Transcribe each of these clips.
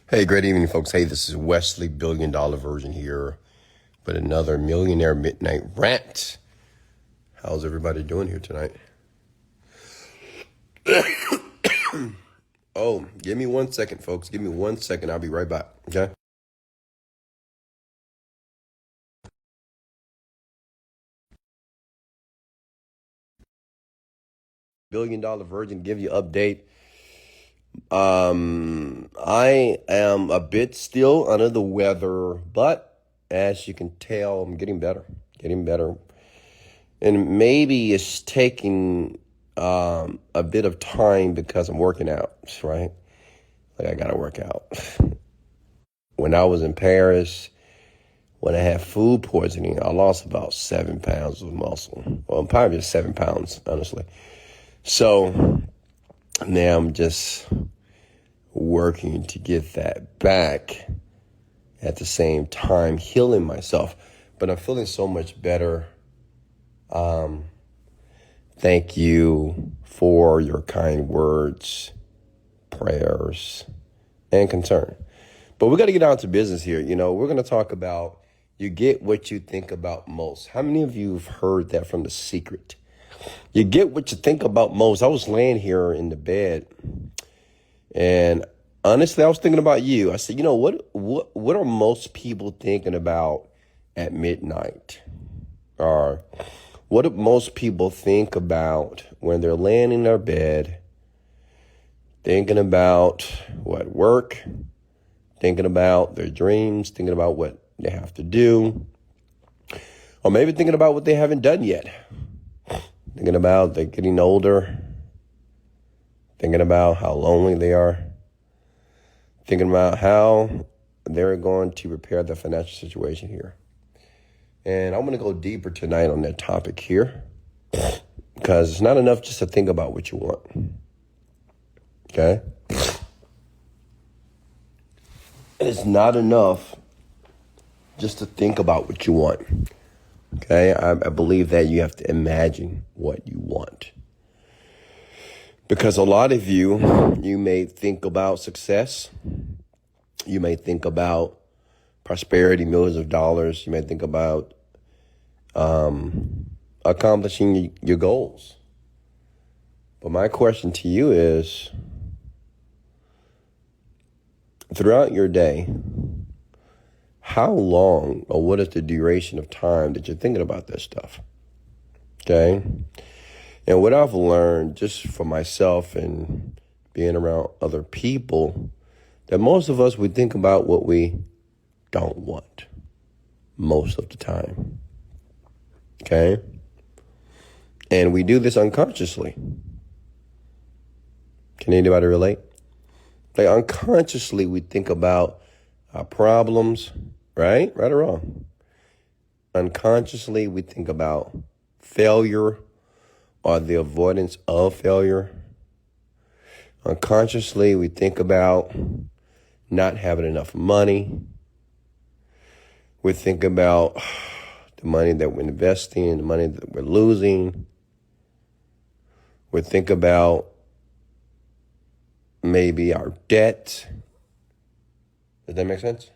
Hey, great evening, folks. Hey, this is Wesley Virgin here with another Millionaire Midnight Rant. How's everybody doing here tonight? Oh, give me 1 second, folks. Give me 1 second. I'll be right back. Okay. $1 billion Virgin, give you update. I am a bit still under the weather, but as you can tell, I'm getting better, and maybe it's taking a bit of time because I'm working out, right? Like I gotta work out. When I was in Paris, when I had food poisoning, I lost about 7 pounds of muscle. Well, probably just 7 pounds, honestly. So now I'm just working to get that back at the same time healing myself. But I'm feeling so much better. Thank you for your kind words, prayers, and concern. But we got to get down to business here. We're going to talk about you get what you think about most. How many of you have heard that from The Secret? You get what you think about most. I was laying here in the bed, and honestly, I was thinking about you. I said, what are most people thinking about at midnight? Or what do most people think about when they're laying in their bed, thinking about what work, thinking about their dreams, thinking about what they have to do, or maybe thinking about what they haven't done yet, thinking about they're getting older, thinking about how lonely they are, thinking about how they're going to repair their financial situation here. And I'm going to go deeper tonight on that topic here, because it's not enough just to think about what you want. Okay? It's not enough just to think about what you want. Okay? I believe that you have to imagine what you want. Because a lot of you may think about success. You may think about prosperity, millions of dollars. You may think about accomplishing your goals. But my question to you is, throughout your day, how long or what is the duration of time that you're thinking about this stuff? Okay? And what I've learned just for myself and being around other people, that most of us, we think about what we don't want most of the time. Okay? And we do this unconsciously. Can anybody relate? Like unconsciously, we think about our problems, right? Right or wrong? Unconsciously, we think about failure or the avoidance of failure. Unconsciously, we think about not having enough money. We think about the money that we're investing, the money that we're losing. We think about maybe our debt. Does that make sense?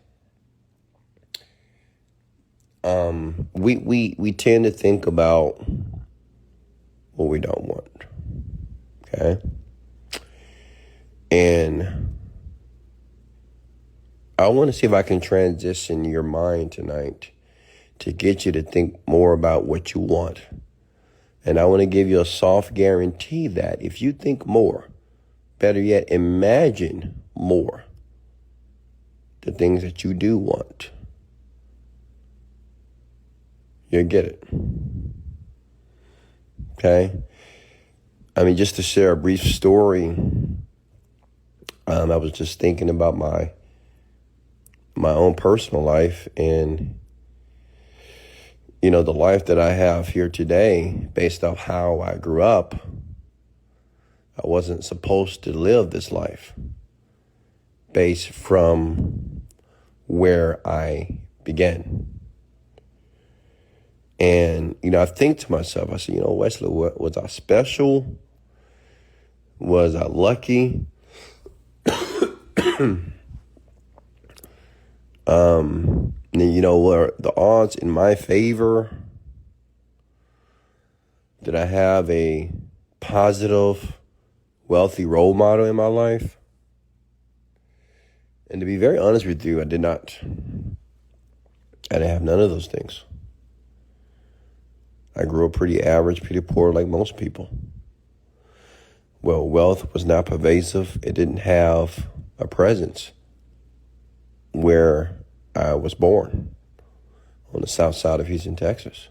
We tend to think about what we don't want. Okay? And I want to see if I can transition your mind tonight to get you to think more about what you want. And I want to give you a soft guarantee that if you think more, better yet, imagine more, the things that you do want, you'll get it. Okay? I mean, just to share a brief story, I was just thinking about my own personal life, and the life that I have here today, based off how I grew up, I wasn't supposed to live this life based from where I began. And, I think to myself, I said, Wesley, was I special? Was I lucky? Were the odds in my favor that I have a positive, wealthy role model in my life? And to be very honest with you, I didn't have none of those things. I grew up pretty average, pretty poor like most people. Well, wealth was not pervasive. It didn't have a presence where I was born, on the south side of Houston, Texas.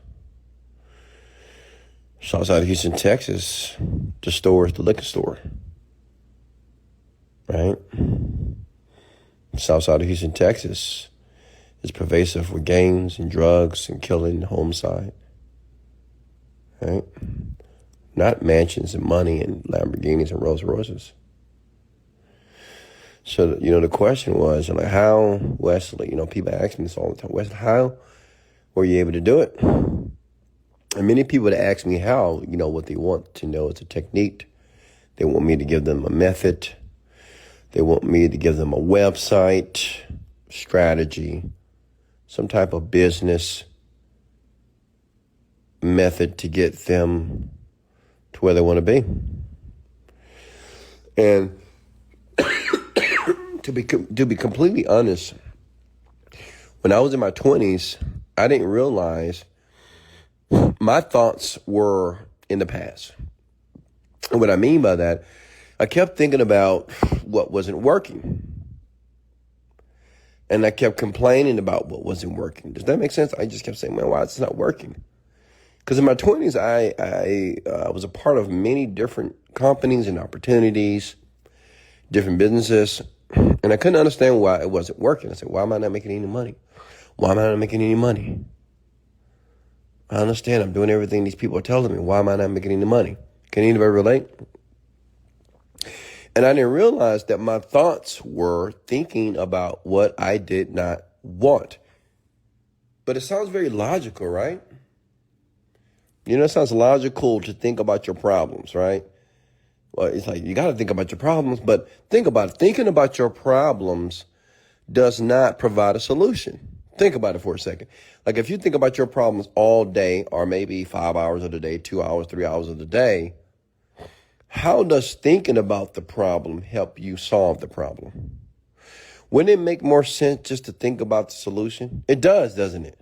South side of Houston, Texas, the store is the liquor store, right? South side of Houston, Texas is pervasive with gangs and drugs and killing and homicide, right? Not mansions and money and Lamborghinis and Rolls Royces. So, the question was, how, Wesley, people ask me this all the time, Wesley, how were you able to do it? And many people that ask me how, what they want to know is a technique. They want me to give them a method. They want me to give them a website, strategy, some type of business method to get them to where they want to be. And to be completely honest, when I was in my 20s, I didn't realize my thoughts were in the past. And what I mean by that, I kept thinking about what wasn't working. And I kept complaining about what wasn't working. Does that make sense? I just kept saying, man, why is this not working? Because in my 20s, I was a part of many different companies and opportunities, different businesses. And I couldn't understand why it wasn't working. I said, why am I not making any money? Why am I not making any money? I understand I'm doing everything these people are telling me. Why am I not making any money? Can anybody relate? And I didn't realize that my thoughts were thinking about what I did not want. But it sounds very logical, right? It sounds logical to think about your problems, right? Well, it's like you got to think about your problems, but think about it. Thinking about your problems does not provide a solution. Think about it for a second. Like if you think about your problems all day, or maybe 5 hours of the day, 2 hours, 3 hours of the day, how does thinking about the problem help you solve the problem? Wouldn't it make more sense just to think about the solution? It does, doesn't it?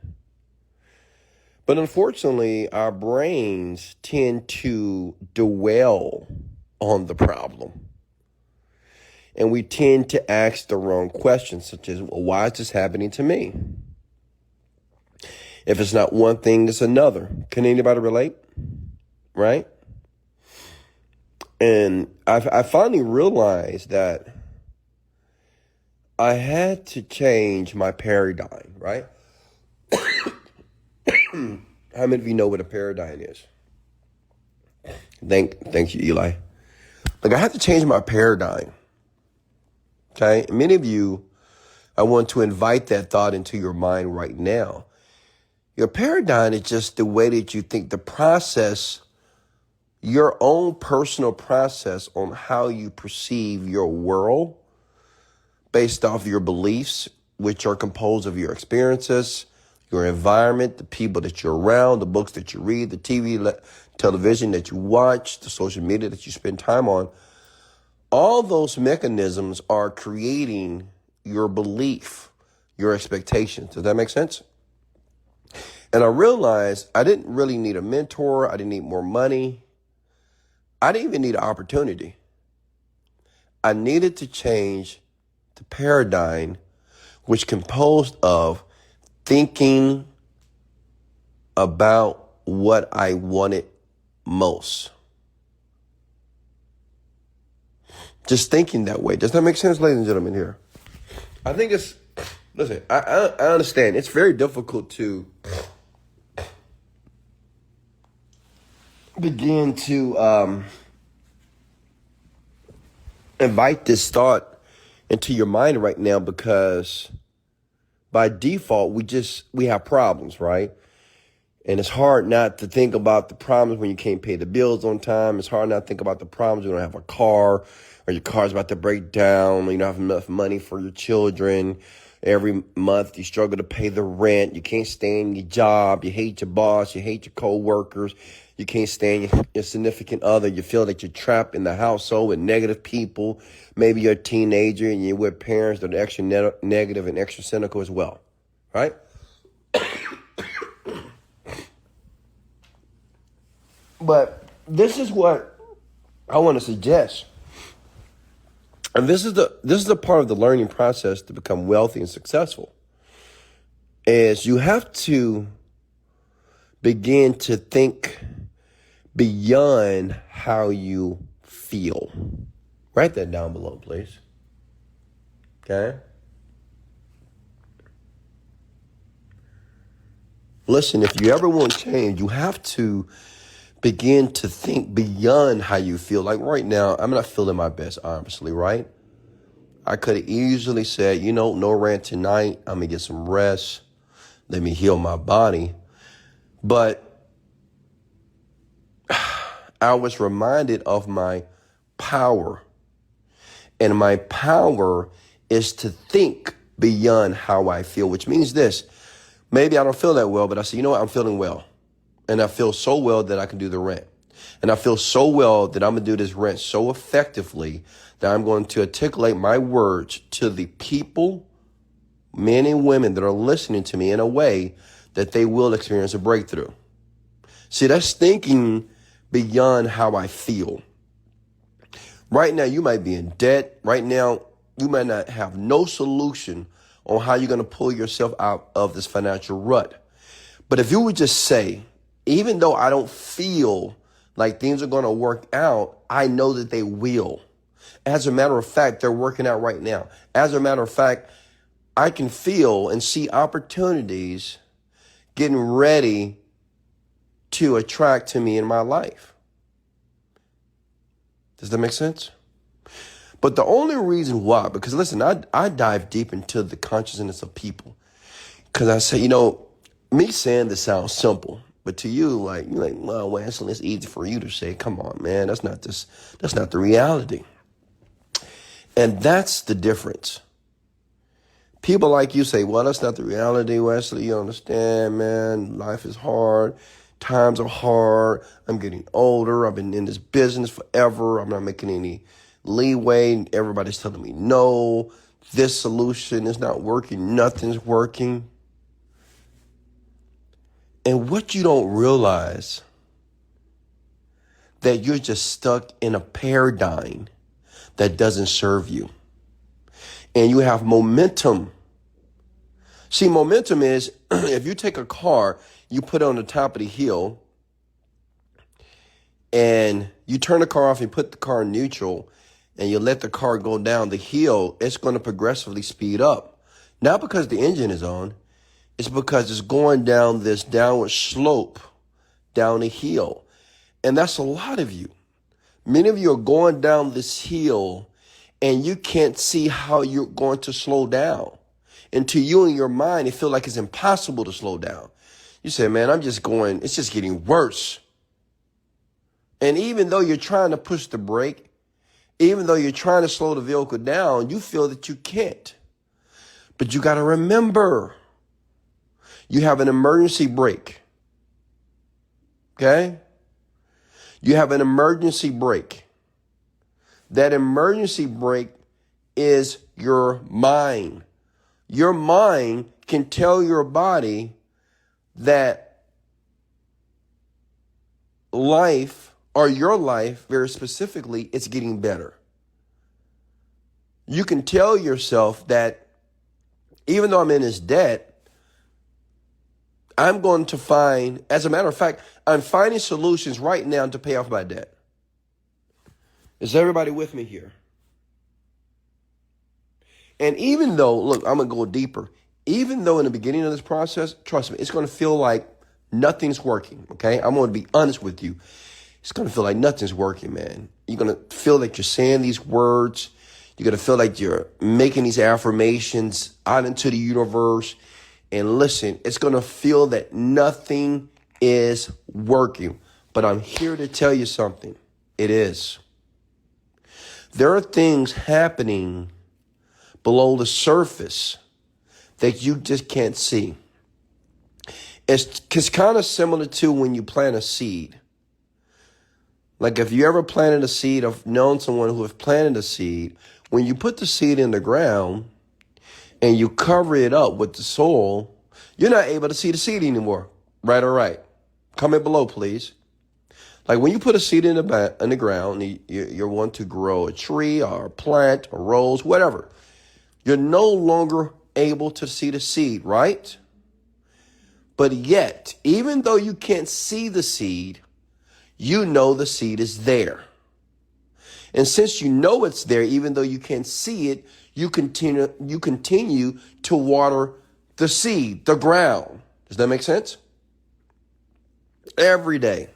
But unfortunately, our brains tend to dwell on the problem. And we tend to ask the wrong questions, such as, well, why is this happening to me? If it's not one thing, it's another. Can anybody relate? Right? And I finally realized that I had to change my paradigm, right? How many of you know what a paradigm is? Thank you, Eli. Like I had to change my paradigm. Okay? Many of you, I want to invite that thought into your mind right now. Your paradigm is just the way that you think, the process, your own personal process on how you perceive your world based off your beliefs, which are composed of your experiences, your environment, the people that you're around, the books that you read, the television that you watch, the social media that you spend time on. All those mechanisms are creating your belief, your expectations. Does that make sense? And I realized I didn't really need a mentor. I didn't need more money. I didn't even need an opportunity. I needed to change the paradigm, which composed of thinking about what I wanted most. Just thinking that way. Does that make sense, ladies and gentlemen, here? I think listen, I understand. It's very difficult to begin to invite this thought into your mind right now because by default, we have problems, right? And it's hard not to think about the problems when you can't pay the bills on time. It's hard not to think about the problems when you don't have a car, or your car's about to break down, or you don't have enough money for your children. Every month you struggle to pay the rent. You can't stand your job. You hate your boss. You hate your coworkers. You can't stand your significant other. You feel that you're trapped in the household with negative people. Maybe you're a teenager and you're with parents that are extra negative and extra cynical as well, right? But this is what I want to suggest. And this is the part of the learning process to become wealthy and successful. Is you have to begin to think beyond how you feel. Write that down below, please. Okay? Listen, if you ever want change, you have to begin to think beyond how you feel. Like right now, I'm not feeling my best, obviously, right? I could have easily said, no rant tonight. I'm going to get some rest. Let me heal my body. But I was reminded of my power. And my power is to think beyond how I feel, which means this. Maybe I don't feel that well, but I say, you know what? I'm feeling well. And I feel so well that I can do the rent. And I feel so well that I'm going to do this rent so effectively that I'm going to articulate my words to the people, men and women that are listening to me in a way that they will experience a breakthrough. See, that's thinking beyond how I feel. Right now, you might be in debt. Right now, you might not have no solution on how you're going to pull yourself out of this financial rut. But if you would just say, even though I don't feel like things are going to work out, I know that they will. As a matter of fact, they're working out right now. As a matter of fact, I can feel and see opportunities getting ready to attract to me in my life. Does that make sense? But the only reason why, because listen, I dive deep into the consciousness of people. Because I say, me saying this sounds simple. But to you, you're like, well, Wesley, it's easy for you to say, come on, man, that's not the reality. And that's the difference. People like you say, well, that's not the reality, Wesley. You understand, man, life is hard. Times are hard. I'm getting older. I've been in this business forever. I'm not making any leeway. Everybody's telling me no. This solution is not working. Nothing's working. And what you don't realize, that you're just stuck in a paradigm that doesn't serve you. And you have momentum. See, momentum is, if you take a car, you put it on the top of the hill, and you turn the car off and put the car in neutral, and you let the car go down the hill, it's going to progressively speed up. Not because the engine is on. It's because it's going down this downward slope down a hill. And that's a lot of you. Many of you are going down this hill and you can't see how you're going to slow down. And to you in your mind, it feels like it's impossible to slow down. You say, man, it's just getting worse. And even though you're trying to push the brake, even though you're trying to slow the vehicle down, you feel that you can't. But you got to remember, you have an emergency brake. Okay? You have an emergency brake. That emergency brake is your mind. Your mind can tell your body that life, or your life very specifically, it's getting better. You can tell yourself that even though I'm in this debt, I'm going to find, as a matter of fact, I'm finding solutions right now to pay off my debt. Is everybody with me here? And even though, look, I'm going to go deeper. Even though in the beginning of this process, trust me, it's going to feel like nothing's working, okay? I'm going to be honest with you. It's going to feel like nothing's working, man. You're going to feel like you're saying these words. You're going to feel like you're making these affirmations out into the universe. And listen, it's going to feel that nothing is working. But I'm here to tell you something. It is. There are things happening below the surface that you just can't see. It's kind of similar to when you plant a seed. Like if you ever planted a seed, I've known someone who has planted a seed. When you put the seed in the ground and you cover it up with the soil, you're not able to see the seed anymore. Right or right? Comment below, please. Like when you put a seed in the ground, and you want to grow a tree or a plant, a rose, whatever. You're no longer able to see the seed, right? But yet, even though you can't see the seed, you know the seed is there. And since you know it's there, even though you can't see it, you continue to water the seed, the ground. Does that make sense? Every day.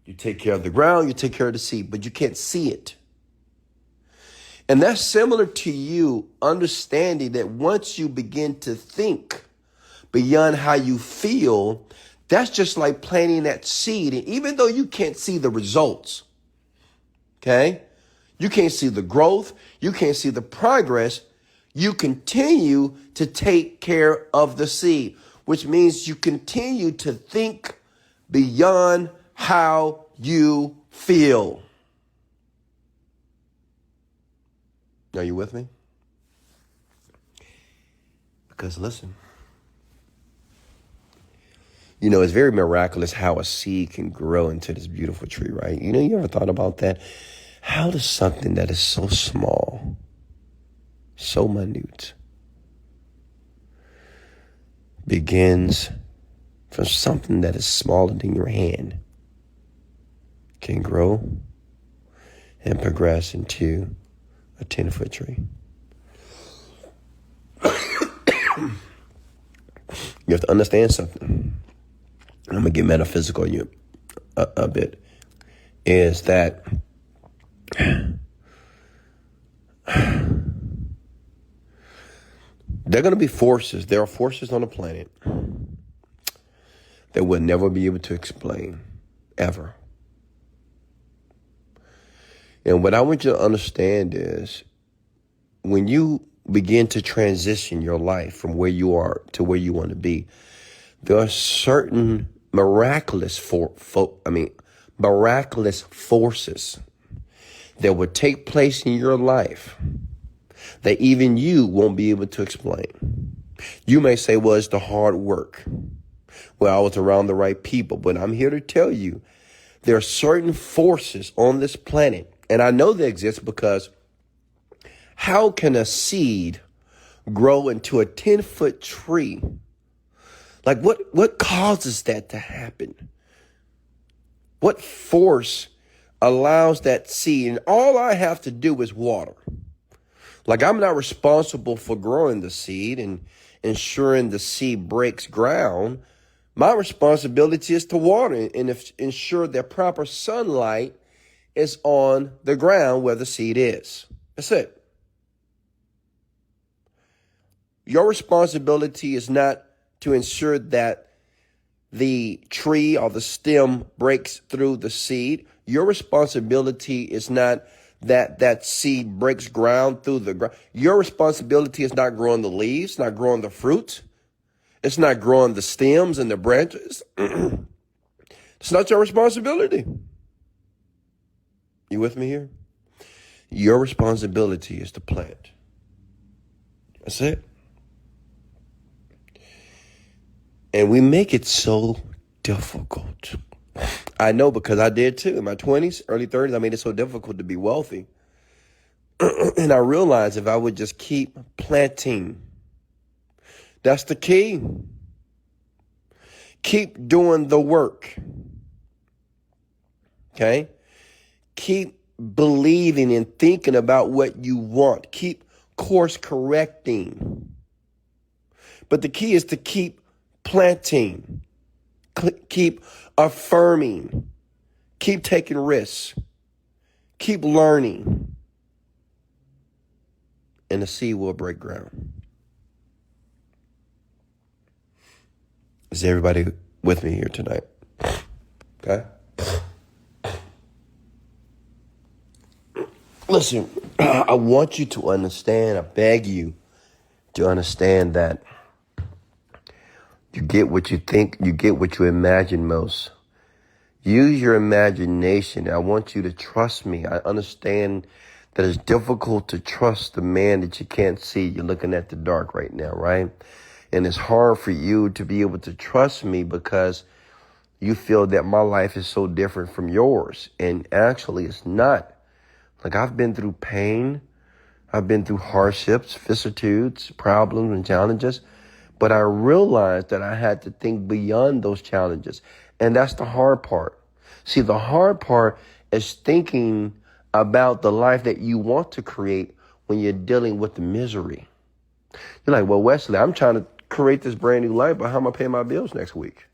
You take care of the ground, you take care of the seed, but you can't see it. And that's similar to you understanding that once you begin to think beyond how you feel, that's just like planting that seed. And even though you can't see the results, okay, you can't see the growth, you can't see the progress, you continue to take care of the seed, which means you continue to think beyond how you feel. Are you with me? Because listen, you know, it's very miraculous how a seed can grow into this beautiful tree, right? You know, you ever thought about that? How does something that is so small, so minute, begins from something that is smaller than your hand, can grow and progress into a 10-foot tree? You have to understand something. I'm going to get metaphysical you a bit. Is that there are going to be forces. There are forces on the planet that we'll never be able to explain, ever. And what I want you to understand is when you begin to transition your life from where you are to where you want to be, there are certain miraculous forces that will take place in your life that even you won't be able to explain. You may say, well, it's the hard work. Well, I was around the right people, but I'm here to tell you there are certain forces on this planet. And I know they exist because how can a seed grow into a 10-foot tree? Like what causes that to happen? What force allows that seed? And all I have to do is water. Like I'm not responsible for growing the seed and ensuring the seed breaks ground. My responsibility is to water and ensure that proper sunlight is on the ground where the seed is. That's it. Your responsibility is not to ensure that the tree or the stem breaks through the seed. Your responsibility is not that seed breaks ground through the ground. Your responsibility is not growing the leaves, not growing the fruit. It's not growing the stems and the branches. It's not your responsibility. You with me here? Your responsibility is to plant. That's it. And we make it so difficult. I know because I did too. In my 20s, early 30s, I made it so difficult to be wealthy. And I realized if I would just keep planting, that's the key. Keep doing the work. Okay? Keep believing and thinking about what you want. Keep course correcting. But the key is to keep planting. Keep affirming. Keep taking risks. Keep learning. And the seed will break ground. Is everybody with me here tonight. Okay? Listen, I want you to understand, I beg you to understand that you get what you think, you get what you imagine most. Use your imagination. I want you to trust me. I understand that it's difficult to trust the man that you can't see. You're looking at the dark right now, right? And it's hard for you to be able to trust me because you feel that my life is so different from yours. And actually, it's not. Like, I've been through pain. I've been through hardships, vicissitudes, problems, and challenges. But I realized that I had to think beyond those challenges. And that's the hard part. See, the hard part is thinking about the life that you want to create when you're dealing with the misery. You're like, well, Wesley, I'm trying to create this brand new life, but how am I paying my bills next week?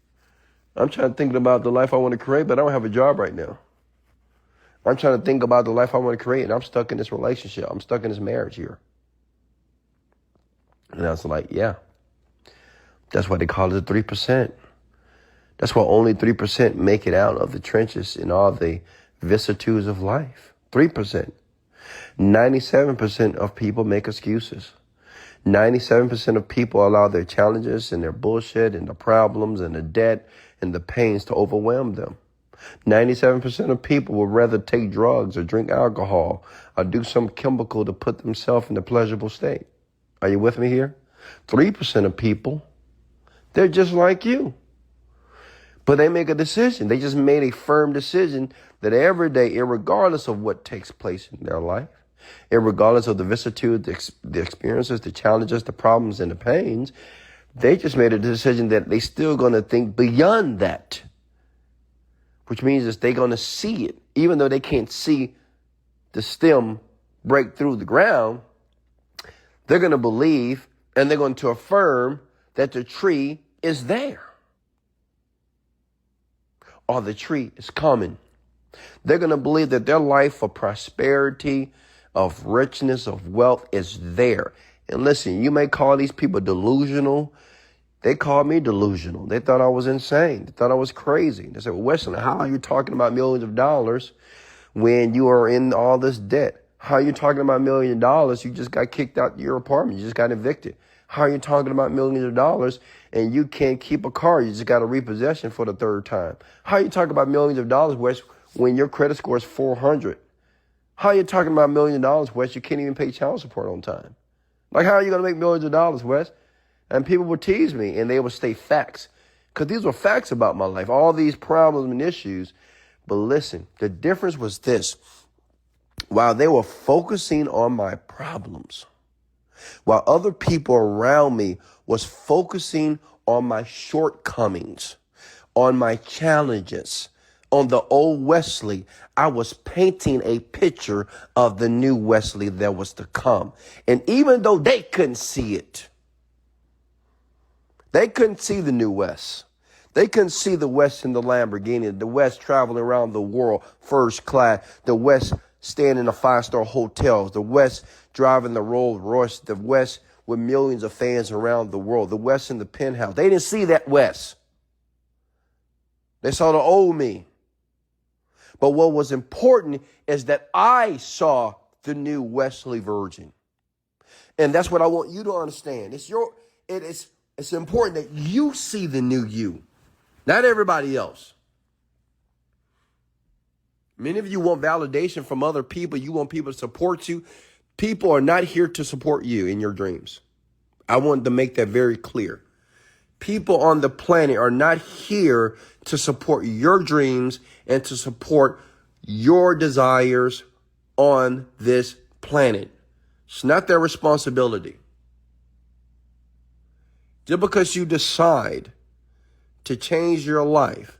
I'm trying to think about the life I want to create, but I don't have a job right now. I'm trying to think about the life I want to create, and I'm stuck in this relationship. I'm stuck in this marriage here. And I was like, yeah, that's why they call it the 3%. That's why only 3% make it out of the trenches in all the vicissitudes of life. 3%. 97% of people make excuses. 97% of people allow their challenges and their bullshit and the problems and the debt and the pains to overwhelm them. 97% of people would rather take drugs or drink alcohol or do some chemical to put themselves in a pleasurable state. Are you with me here? 3% of people, they're just like you. But they make a decision. They just made a firm decision that every day, irregardless of what takes place in their life, irregardless of the vicissitudes, the experiences, the challenges, the problems, and the pains, they just made a decision that they're still going to think beyond that, which means that they're going to see it. Even though they can't see the stem break through the ground, they're going to believe and they're going to affirm that the tree is there. Or the tree is coming. They're going to believe that their life of prosperity, of richness, of wealth is there. And listen, you may call these people delusional. They called me delusional. They thought I was insane. They thought I was crazy. They said, well, Wesley, how are you talking about millions of dollars when you are in all this debt? How are you talking about $1 million? You just got kicked out your apartment. You just got evicted. How are you talking about millions of dollars and you can't keep a car? You just got a repossession for the third time. How are you talking about millions of dollars, Wes, when your credit score is 400? How are you talking about $1 million, Wes? You can't even pay child support on time. Like, how are you going to make millions of dollars, Wes? And people would tease me and they would state facts because these were facts about my life, all these problems and issues. But listen, the difference was this. While they were focusing on my problems, while other people around me was focusing on my shortcomings, on my challenges, on the old Wesley, I was painting a picture of the new Wesley that was to come. And even though they couldn't see it, they couldn't see the new West. They couldn't see the West in the Lamborghini, the West traveling around the world first class, the West staying in the 5-star hotels, the West driving the Rolls Royce, the West with millions of fans around the world, the West in the penthouse. They didn't see that West. They saw the old me. But what was important is that I saw the new Wesley Virgin. And that's what I want you to understand. It's important that you see the new you, not everybody else. Many of you want validation from other people. You want people to support you. People are not here to support you in your dreams. I want to make that very clear. People on the planet are not here to support your dreams and to support your desires on this planet. It's not their responsibility. Just because you decide to change your life,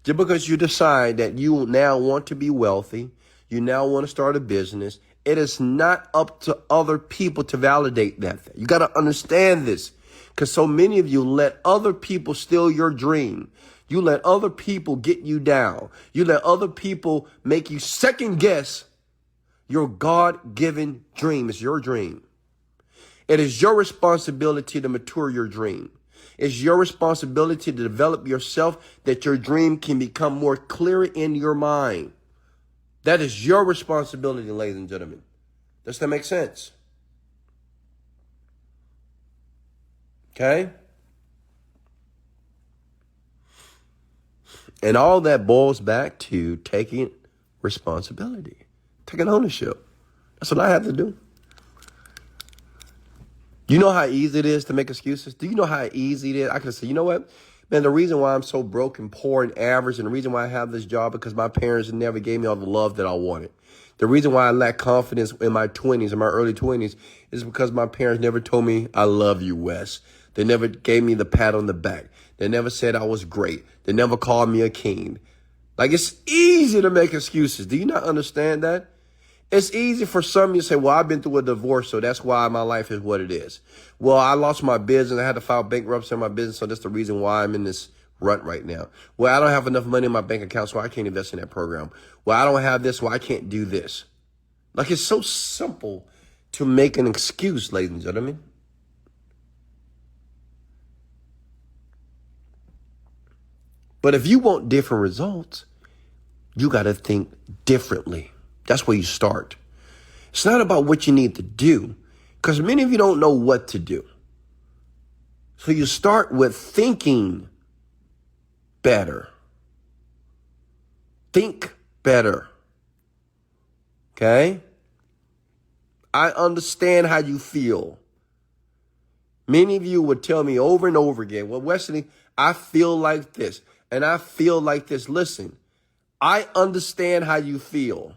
just because you decide that you now want to be wealthy, you now want to start a business, it is not up to other people to validate that. You got to understand this, because so many of you let other people steal your dream. You let other people get you down. You let other people make you second guess your God-given dream. It's your dream. It is your responsibility to mature your dream. It's your responsibility to develop yourself that your dream can become more clear in your mind. That is your responsibility, ladies and gentlemen. Does that make sense? Okay? And all that boils back to taking responsibility, taking ownership. That's what I have to do. You know how easy it is to make excuses? Do you know how easy it is? I can say, you know what? Man, the reason why I'm so broke and poor and average, and the reason why I have this job, because my parents never gave me all the love that I wanted. The reason why I lack confidence in my 20s, in my early 20s, is because my parents never told me, I love you, Wes. They never gave me the pat on the back. They never said I was great. They never called me a king. Like, it's easy to make excuses. Do you not understand that? It's easy for some of you to say, well, I've been through a divorce, so that's why my life is what it is. Well, I lost my business. I had to file bankruptcy on my business, so that's the reason why I'm in this rut right now. Well, I don't have enough money in my bank account, so I can't invest in that program. Well, I don't have this, so I can't do this. Like, it's so simple to make an excuse, ladies and gentlemen. But if you want different results, you got to think differently. That's where you start. It's not about what you need to do, because many of you don't know what to do. So you start with thinking better. Think better. Okay? I understand how you feel. Many of you would tell me over and over again, well, Wesley, I feel like this and I feel like this. Listen, I understand how you feel.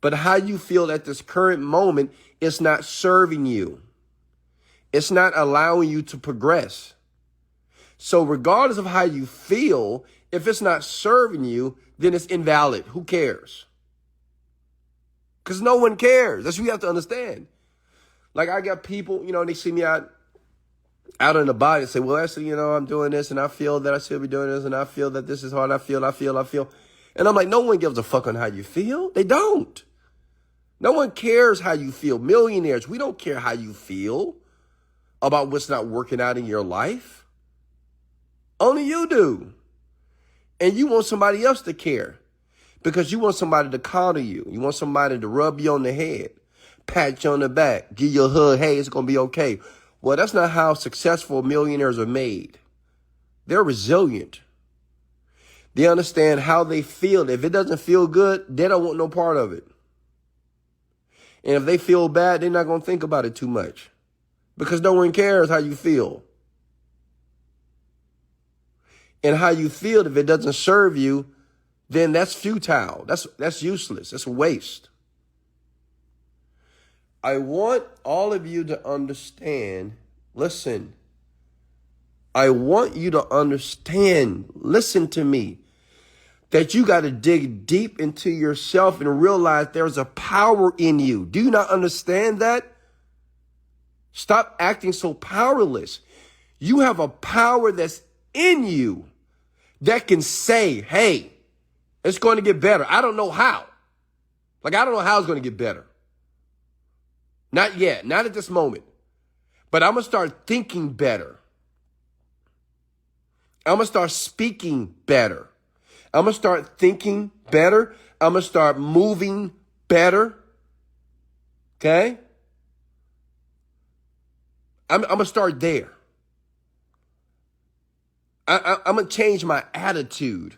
But how you feel at this current moment is not serving you. It's not allowing you to progress. So regardless of how you feel, if it's not serving you, then it's invalid. Who cares? Because no one cares. That's what you have to understand. Like, I got people, they see me out in the body and say, well, actually, I'm doing this and I feel that I should be doing this and I feel that this is hard. I feel. And I'm like, no one gives a fuck on how you feel. They don't. No one cares how you feel. Millionaires, we don't care how you feel about what's not working out in your life. Only you do. And you want somebody else to care because you want somebody to coddle you. You want somebody to rub you on the head, pat you on the back, give you a hug. Hey, it's going to be okay. Well, that's not how successful millionaires are made. They're resilient. They understand how they feel. If it doesn't feel good, they don't want no part of it. And if they feel bad, they're not going to think about it too much because no one cares how you feel. And how you feel, if it doesn't serve you, then that's futile. That's useless. That's a waste. I want all of you to understand, listen, I want you to understand, listen to me, that you got to dig deep into yourself and realize there's a power in you. Do you not understand that? Stop acting so powerless. You have a power that's in you that can say, hey, it's going to get better. I don't know how. I don't know how it's going to get better. Not yet. Not at this moment. But I'm going to start thinking better. I'm going to start speaking better. I'm going to start thinking better. I'm going to start moving better. Okay? I'm going to start there. I'm going to change my attitude.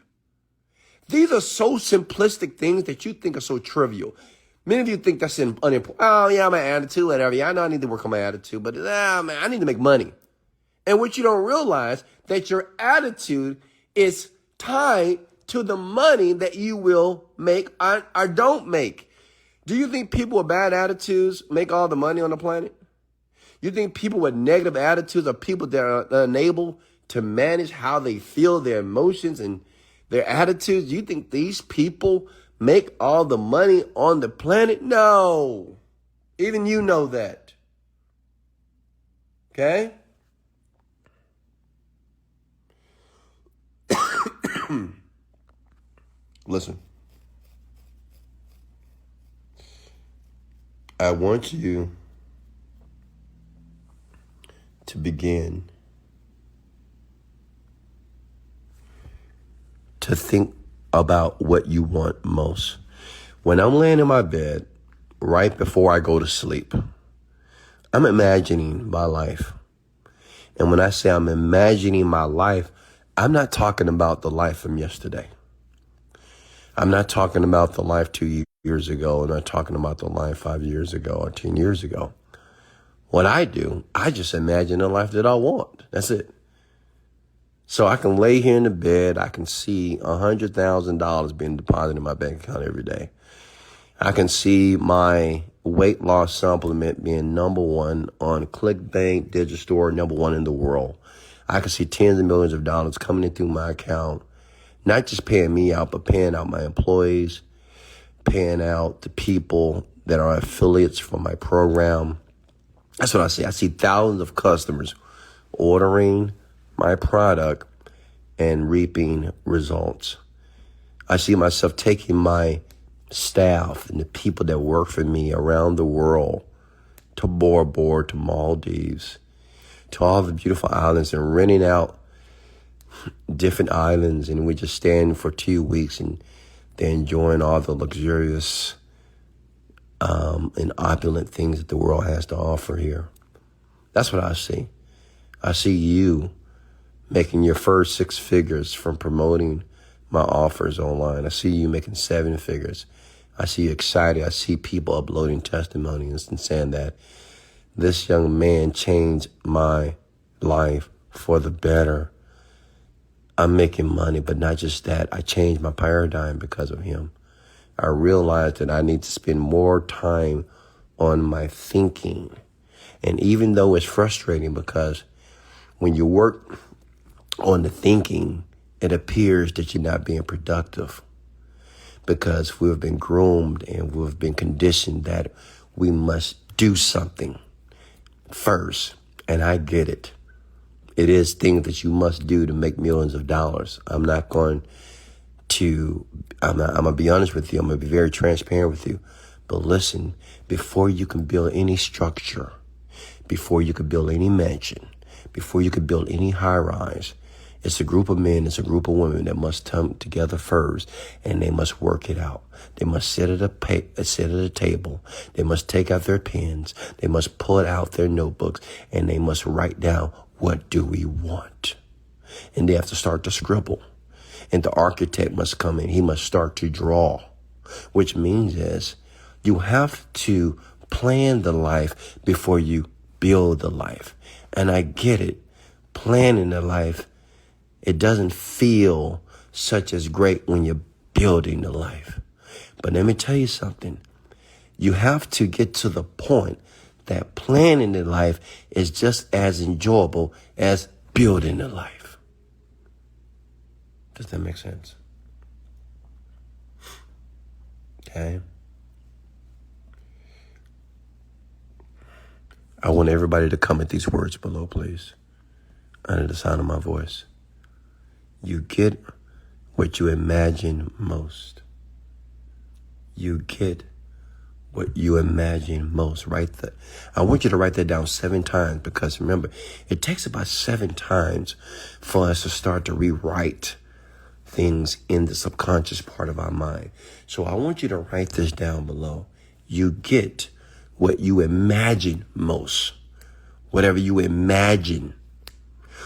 These are so simplistic things that you think are so trivial. Many of you think that's unimportant. Oh, yeah, my attitude, whatever. Yeah, I know I need to work on my attitude, but man, I need to make money. And what you don't realize, that your attitude is tied to the money that you will make or don't make. Do you think people with bad attitudes make all the money on the planet? You think people with negative attitudes are people that are unable to manage how they feel, their emotions and their attitudes? You think these people make all the money on the planet? No. Even you know that. Okay? Listen. I want you to begin to think about what you want most. When I'm laying in my bed, right before I go to sleep, I'm imagining my life. And when I say I'm imagining my life, I'm not talking about the life from yesterday. I'm not talking about the life 2 years ago. I'm not talking about the life 5 years ago or 10 years ago. What I do, I just imagine the life that I want. That's it. So I can lay here in the bed. I can see $100,000 being deposited in my bank account every day. I can see my weight loss supplement being number one on ClickBank, Digistore, number one in the world. I can see tens of millions of dollars coming in through my account, not just paying me out, but paying out my employees, paying out the people that are affiliates for my program. That's what I see. I see thousands of customers ordering my product and reaping results. I see myself taking my staff and the people that work for me around the world to Bora Bora, to Maldives, to all the beautiful islands, and renting out different islands, and we just staying for 2 weeks and they're enjoying all the luxurious and opulent things that the world has to offer here. That's what I see. I see you making your first 6 figures from promoting my offers online. I see you making 7 figures. I see you excited. I see people uploading testimonies and saying that this young man changed my life for the better. I'm making money, but not just that. I changed my paradigm because of him. I realized that I need to spend more time on my thinking. And even though it's frustrating, because when you work on the thinking, it appears that you're not being productive, because we've been groomed and we've been conditioned that we must do something first. And I get it. It is things that you must do to make millions of dollars. I'm going to be honest with you. I'm going to be very transparent with you. But listen, before you can build any structure, before you can build any mansion, before you can build any high rise, it's a group of men, it's a group of women that must come together first, and they must work it out. They must sit at a table. They must take out their pens. They must pull out their notebooks, and they must write down, what do we want? And they have to start to scribble. And the architect must come in. He must start to draw, which means is you have to plan the life before you build the life. And I get it. Planning the life, it doesn't feel such as great when you're building the life. But let me tell you something. You have to get to the point that planning the life is just as enjoyable as building the life. Does that make sense? Okay. I want everybody to comment these words below, please, under the sound of my voice. You get what you imagine most. You get what you imagine most. I want you to write that down 7 times, because remember, it takes about 7 times for us to start to rewrite things in the subconscious part of our mind. So I want you to write this down below. You get what you imagine most. Whatever you imagine.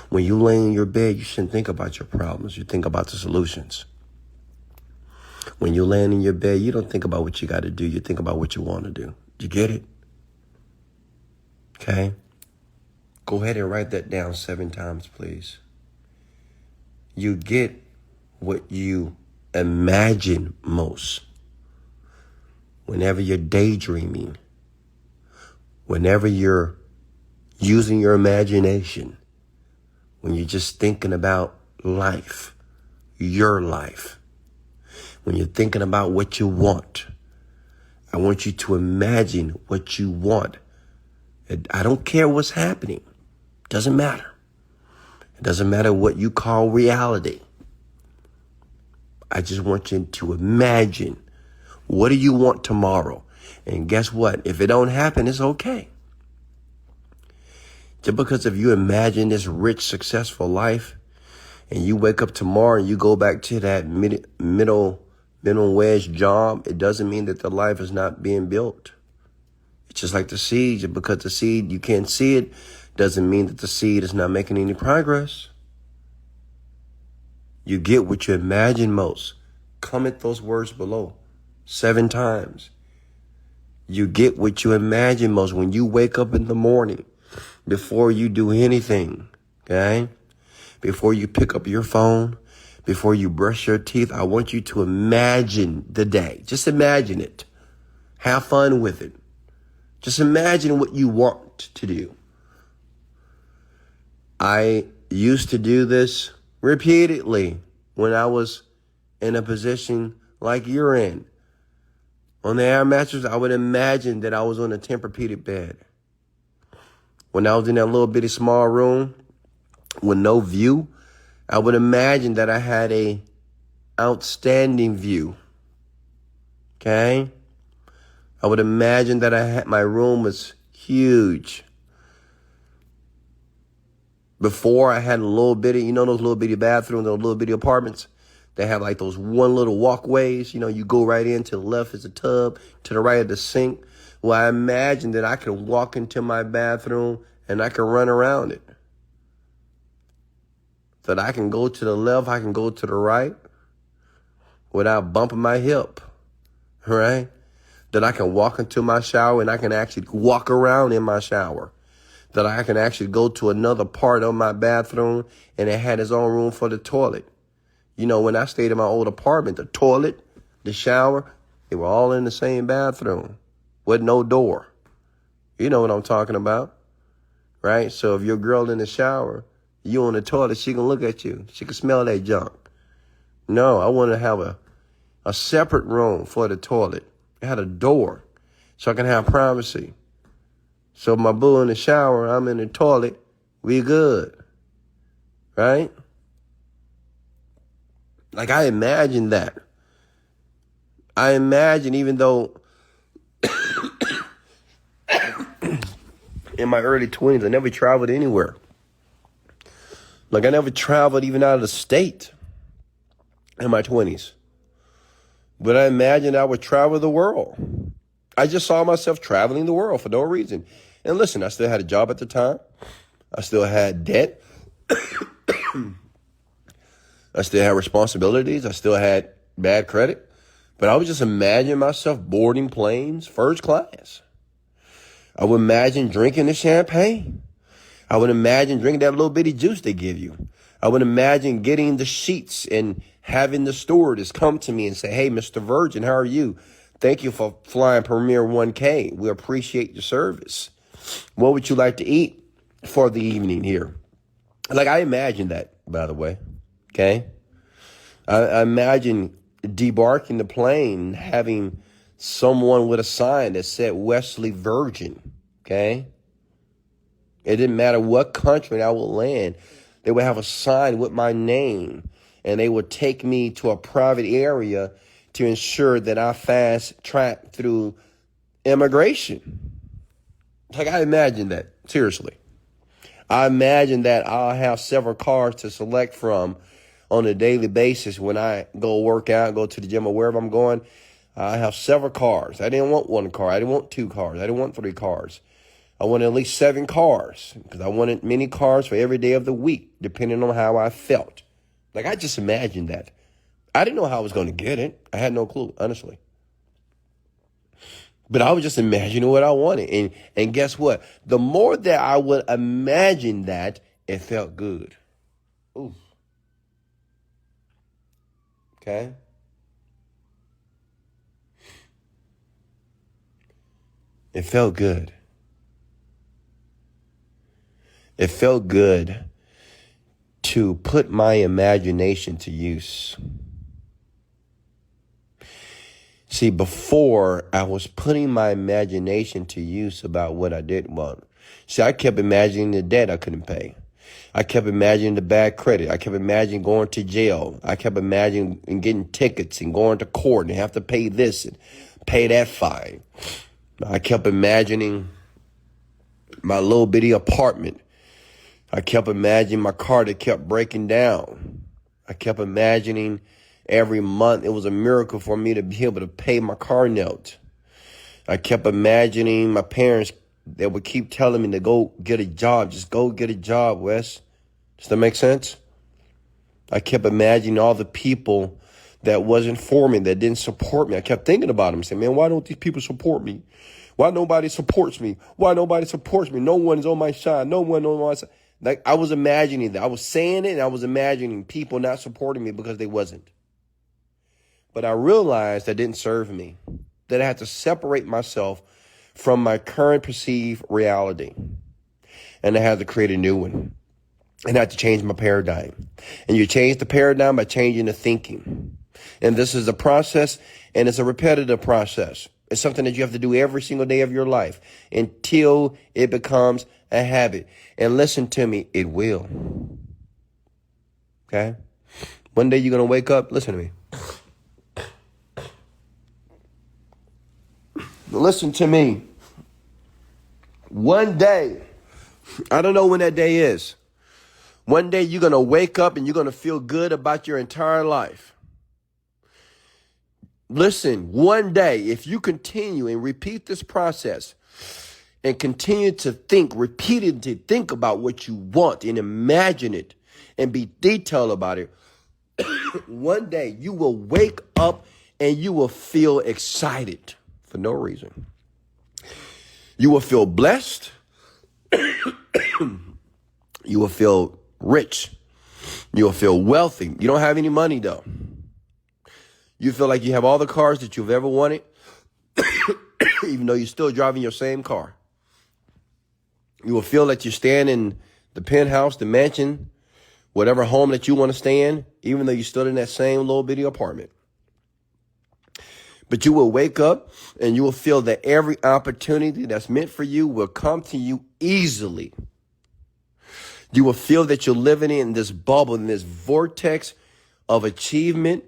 When you lay in your bed, you shouldn't think about your problems. You think about the solutions. When you're laying in your bed, you don't think about what you got to do. You think about what you want to do. You get it? Okay? Go ahead and write that down 7 times, please. You get what you imagine most. Whenever you're daydreaming, whenever you're using your imagination, when you're just thinking about life, your life, when you're thinking about what you want, I want you to imagine what you want. I don't care what's happening. It doesn't matter. It doesn't matter what you call reality. I just want you to imagine, what do you want tomorrow? And guess what? If it don't happen, it's okay. Just because if you imagine this rich, successful life, and you wake up tomorrow and you go back to that middle wage job, it doesn't mean that the life is not being built. It's just like the seed. Just because the seed, you can't see it, doesn't mean that the seed is not making any progress. You get what you imagine most. Comment those words below 7 times. You get what you imagine most when you wake up in the morning, before you do anything, okay? Before you pick up your phone, before you brush your teeth, I want you to imagine the day. Just imagine it. Have fun with it. Just imagine what you want to do. I used to do this repeatedly when I was in a position like you're in. On the air mattress, I would imagine that I was on a Tempur-Pedic bed. When I was in that little bitty small room with no view, I would imagine that I had a outstanding view. Okay? I would imagine that my room was huge. Before, I had a little bitty, those little bitty bathrooms, those little bitty apartments. They have like those one little walkways. You go right in. To the left is a tub. To the right is the sink. Well, I imagine that I could walk into my bathroom and I can run around it. That I can go to the left, I can go to the right without bumping my hip, right? That I can walk into my shower and I can actually walk around in my shower. That I can actually go to another part of my bathroom and it had its own room for the toilet. When I stayed in my old apartment, the toilet, the shower, they were all in the same bathroom with no door. You know what I'm talking about, right? So if your girl in the shower, you on the toilet, she can look at you. She can smell that junk. No, I want to have a separate room for the toilet. It had a door so I can have privacy. So if my boo in the shower, I'm in the toilet, we good, right? Like, I imagine that. I imagine, even though in my early 20s, I never traveled anywhere. Like, I never traveled even out of the state in my 20s. But I imagined I would travel the world. I just saw myself traveling the world for no reason. And listen, I still had a job at the time. I still had debt. I still had responsibilities. I still had bad credit. But I would just imagine myself boarding planes first class. I would imagine drinking the champagne. I would imagine drinking that little bitty juice they give you. I would imagine getting the sheets and having the stewardess come to me and say, "Hey, Mr. Virgin, how are you? Thank you for flying Premier 1K. We appreciate your service. What would you like to eat for the evening here?" Like, I imagine that, by the way. Okay? I imagine debarking the plane, having someone with a sign that said Wesley Virgin. Okay? It didn't matter what country I would land. They would have a sign with my name, and they would take me to a private area to ensure that I fast track through immigration. Like, I imagine that, seriously. I imagine that I'll have several cars to select from on a daily basis when I go work out, go to the gym, or wherever I'm going. I have several cars. I didn't want one car. I didn't want 2 cars. I didn't want 3 cars. I wanted at least 7 cars because I wanted many cars for every day of the week, depending on how I felt. Like, I just imagined that. I didn't know how I was going to get it. I had no clue, honestly. But I was just imagining what I wanted. And guess what? The more that I would imagine that, it felt good. Ooh. Okay? It felt good. It felt good to put my imagination to use. See, before, I was putting my imagination to use about what I didn't want. See, I kept imagining the debt I couldn't pay. I kept imagining the bad credit. I kept imagining going to jail. I kept imagining and getting tickets and going to court and have to pay this and pay that fine. I kept imagining my little bitty apartment. I kept imagining my car that kept breaking down. I kept imagining every month it was a miracle for me to be able to pay my car note. I kept imagining my parents that would keep telling me to go get a job. Just go get a job, Wes. Does that make sense? I kept imagining all the people that wasn't for me, that didn't support me. I kept thinking about them, saying, man, why don't these people support me? Why nobody supports me? Why nobody supports me? No one's on my side. No one on my side. Like, I was imagining that. I was saying it, and I was imagining people not supporting me because they wasn't. But I realized that didn't serve me, that I had to separate myself from my current perceived reality. And I had to create a new one. And I had to change my paradigm. And you change the paradigm by changing the thinking. And this is a process, and it's a repetitive process. It's something that you have to do every single day of your life until it becomes a habit. And listen to me, it will. Okay? One day you're going to wake up. Listen to me. Listen to me. One day, I don't know when that day is. One day you're going to wake up and you're going to feel good about your entire life. Listen, one day, if you continue and repeat this process and continue to think, repeatedly think about what you want and imagine it and be detailed about it, one day you will wake up and you will feel excited for no reason. You will feel blessed. You will feel rich. You will feel wealthy. You don't have any money, though. You feel like you have all the cars that you've ever wanted, even though you're still driving your same car. You will feel that you're staying in the penthouse, the mansion, whatever home that you want to stay in, even though you're still in that same little bitty apartment. But you will wake up and you will feel that every opportunity that's meant for you will come to you easily. You will feel that you're living in this bubble, in this vortex of achievement,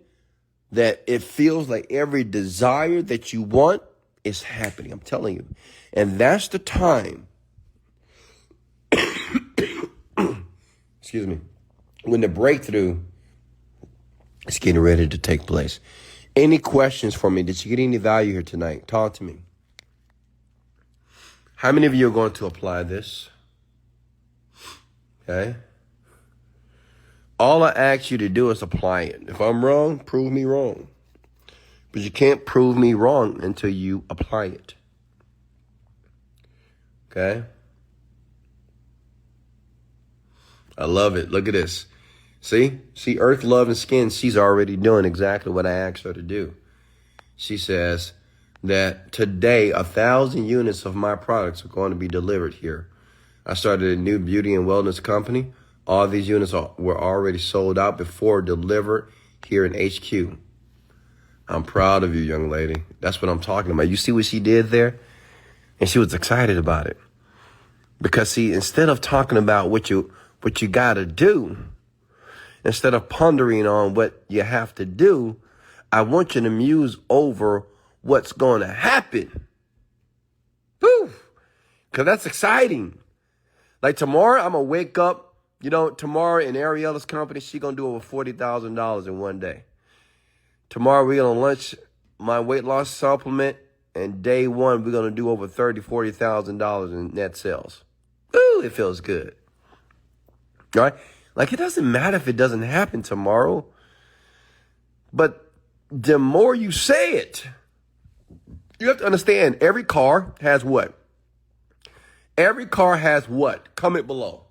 that it feels like every desire that you want is happening. I'm telling you. And that's the time, excuse me, when the breakthrough is getting ready to take place. Any questions for me? Did you get any value here tonight? Talk to me. How many of you are going to apply this? Okay. All I ask you to do is apply it. If I'm wrong, prove me wrong. But you can't prove me wrong until you apply it. Okay? I love it. Look at this. See, Earth, Love, and Skin, she's already doing exactly what I asked her to do. She says that today, 1,000 units of my products are going to be delivered here. I started a new beauty and wellness company. All these units were already sold out before delivered here in HQ. I'm proud of you, young lady. That's what I'm talking about. You see what she did there? And she was excited about it. Because, see, instead of talking about what you got to do, instead of pondering on what you have to do, I want you to muse over what's going to happen. Woo! Because that's exciting. Like tomorrow, I'm going to wake up. You know, tomorrow in Ariella's company, she's going to do over $40,000 in one day. Tomorrow, we're going to launch my weight loss supplement. And day one, we're going to do over $30,000, $40,000 in net sales. Ooh, it feels good. All right? Like, it doesn't matter if it doesn't happen tomorrow. But the more you say it, you have to understand, every car has what? Every car has what? Comment below.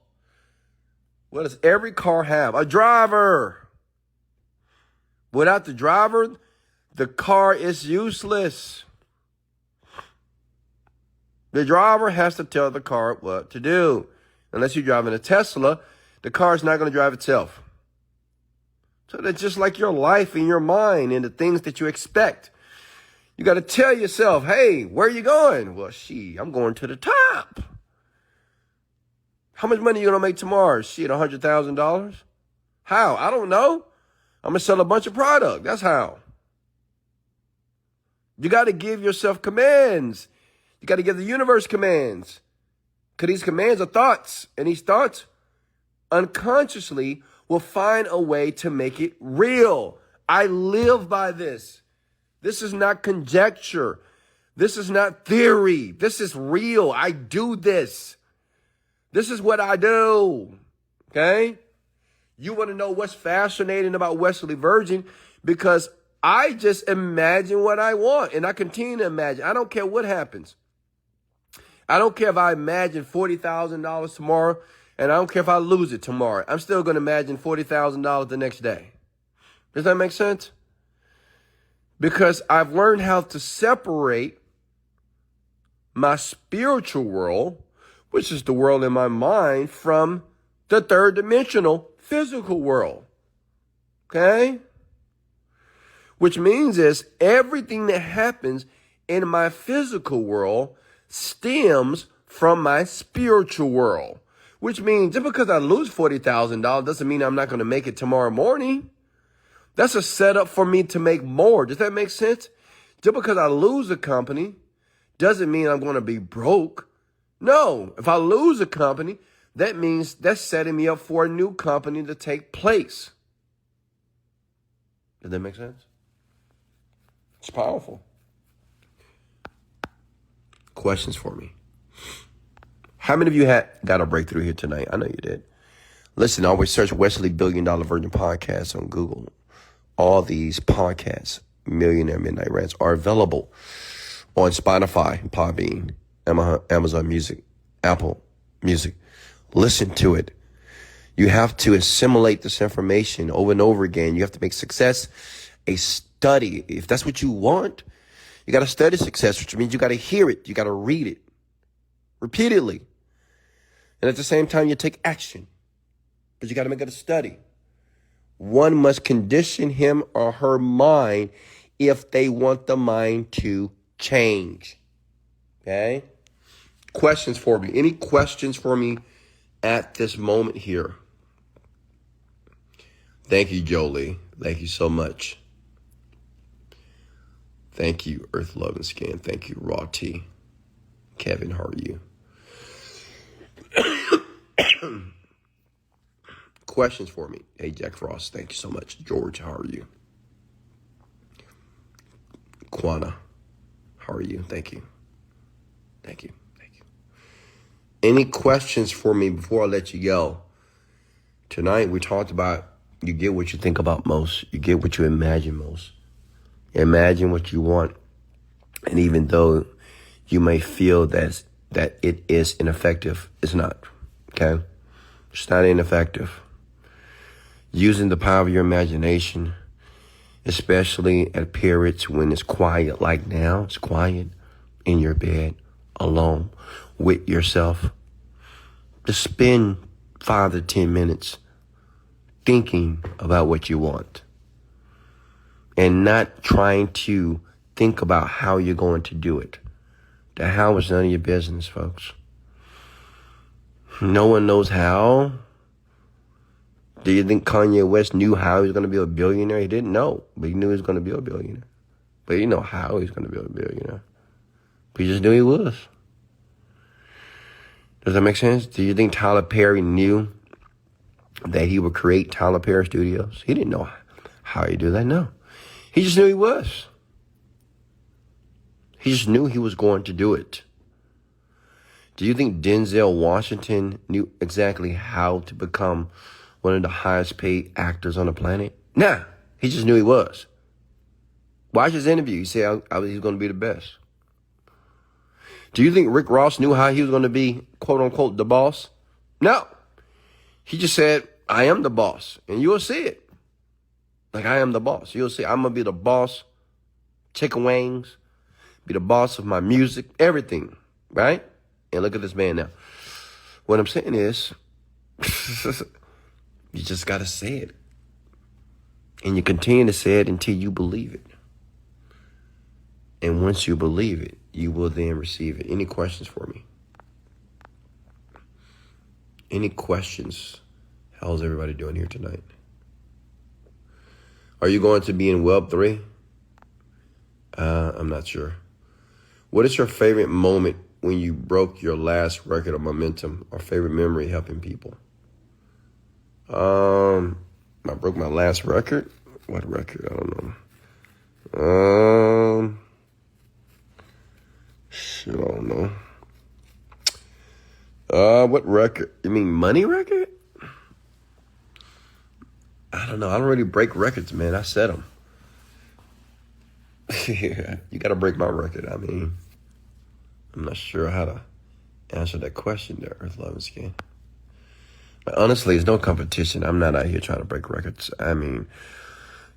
What does every car have? A driver. Without the driver, the car is useless. The driver has to tell the car what to do. Unless you're driving a Tesla, the car is not going to drive itself. So that's just like your life and your mind and the things that you expect. You got to tell yourself, hey, where are you going? Well, I'm going to the top. How much money are you going to make tomorrow? $100,000? How? I don't know. I'm going to sell a bunch of product. That's how. You got to give yourself commands. You got to give the universe commands. Because these commands are thoughts. And these thoughts unconsciously will find a way to make it real. I live by this. This is not conjecture. This is not theory. This is real. I do this. This is what I do. Okay? You want to know what's fascinating about Wesley Virgin? Because I just imagine what I want, and I continue to imagine. I don't care what happens. I don't care if I imagine $40,000 tomorrow, and I don't care if I lose it tomorrow. I'm still going to imagine $40,000 the next day. Does that make sense? Because I've learned how to separate my spiritual world, which is the world in my mind, from the third dimensional physical world. Okay? Which means is everything that happens in my physical world stems from my spiritual world. Which means just because I lose $40,000 doesn't mean I'm not going to make it tomorrow morning. That's a setup for me to make more. Does that make sense? Just because I lose a company doesn't mean I'm going to be broke. No, if I lose a company, that means that's setting me up for a new company to take place. Does that make sense? It's powerful. Questions for me. How many of you got a breakthrough here tonight? I know you did. Listen, always search Wesley $1 Billion Virgin Podcast on Google. All these podcasts, Millionaire Midnight Rants, are available on Spotify, Podbean, Amazon Music, Apple Music. Listen to it. You have to assimilate this information over and over again. You have to make success a study. If that's what you want, you got to study success, which means you got to hear it. You got to read it repeatedly. And at the same time, you take action. But you got to make it a study. One must condition him or her mind if they want the mind to change. Okay? Questions for me. Any questions for me at this moment here? Thank you, Jolie. Thank you so much. Thank you, Earth Love and Skin. Thank you, Raw T. Kevin, how are you? Questions for me. Hey, Jack Frost. Thank you so much. George, how are you? Quana, how are you? Thank you. Thank you. Thank you. Any questions for me before I let you go? Tonight we talked about you get what you think about most. You get what you imagine most. Imagine what you want. And even though you may feel that it is ineffective, it's not. Okay? It's not ineffective. Using the power of your imagination, especially at periods when it's quiet like now, it's quiet in your bed, alone with yourself. Just spend 5 to 10 minutes thinking about what you want and not trying to think about how you're going to do it. The how is none of your business, folks. No one knows how. Do you think Kanye West knew how he was going to be a billionaire? He didn't know, but he knew he was going to be a billionaire. But he didn't know how he was going to be a billionaire. But he just knew he was. Does that make sense? Do you think Tyler Perry knew that he would create Tyler Perry Studios? He didn't know how he'd do that, no. He just knew he was. He just knew he was going to do it. Do you think Denzel Washington knew exactly how to become one of the highest paid actors on the planet? Nah, he just knew he was. Watch his interview. He said he's going to be the best. Do you think Rick Ross knew how he was going to be, quote unquote, the boss? No. He just said, I am the boss. And you'll see it. Like, I am the boss. You'll see, I'm going to be the boss. Chicken wings. Be the boss of my music. Everything. Right? And look at this man now. What I'm saying is, you just got to say it. And you continue to say it until you believe it. And once you believe it, you will then receive it. Any questions for me? Any questions? How's everybody doing here tonight? Are you going to be in Web 3? I'm not sure. What is your favorite moment when you broke your last record of momentum or favorite memory helping people? I broke my last record. What record? I don't know. Shit, I don't know. What record? You mean money record? I don't know. I don't really break records, man. I set them. You got to break my record. I mean, I'm not sure how to answer that question there, Earth, Love, and Skin. But honestly, it's no competition. I'm not out here trying to break records. I mean,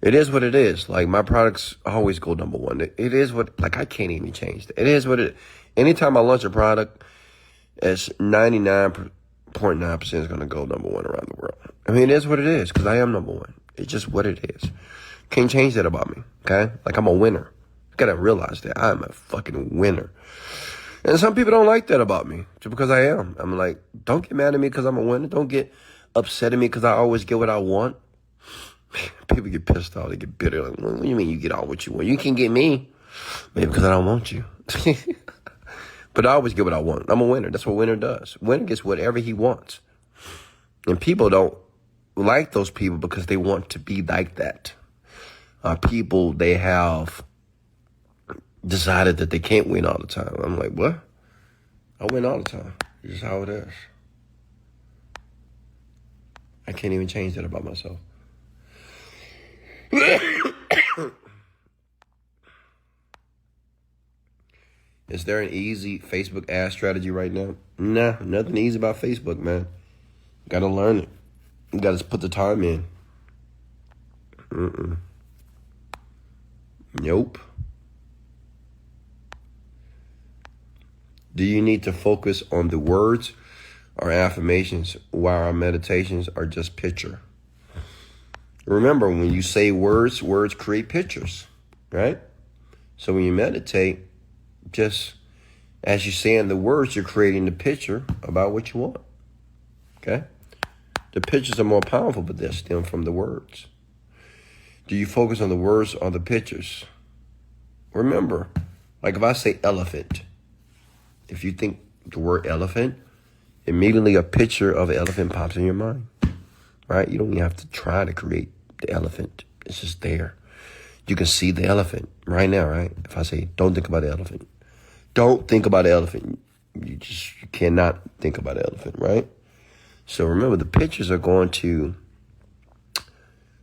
it is what it is. Like, my products always go number one. It is what, like, I can't even change that. It is what it, anytime I launch a product, it's 99.9% is going to go number one around the world. I mean, it is what it is, because I am number one. It's just what it is. Can't change that about me, okay? Like, I'm a winner. You got to realize that I'm a fucking winner. And some people don't like that about me, just because I am. I'm like, don't get mad at me because I'm a winner. Don't get upset at me because I always get what I want. People get pissed off. They get bitter. Like, what do you mean you get all what you want? You can get me. Maybe because I don't want you. But I always get what I want. I'm a winner. That's what a winner does. Winner gets whatever he wants. And people don't like those people because they want to be like that. People, they have decided that they can't win all the time. I'm like, what? I win all the time. It's just how it is. I can't even change that about myself. Is there an easy Facebook ad strategy right now? Nah, nothing easy about Facebook, man. Got to learn it. You got to put the time in. Nope. Do you need to focus on the words or affirmations while our meditations are just picture? Remember, when you say words, words create pictures, right? So when you meditate, just as you're saying the words, you're creating the picture about what you want, okay? The pictures are more powerful, but they stem from the words. Do you focus on the words or the pictures? Remember, like if I say elephant, if you think the word elephant, immediately a picture of an elephant pops in your mind, right? You don't even have to try to create the elephant. It's just there. You can see the elephant right now, right? If I say, don't think about the elephant. Don't think about the elephant. You cannot think about the elephant, right? So remember, the pictures are going to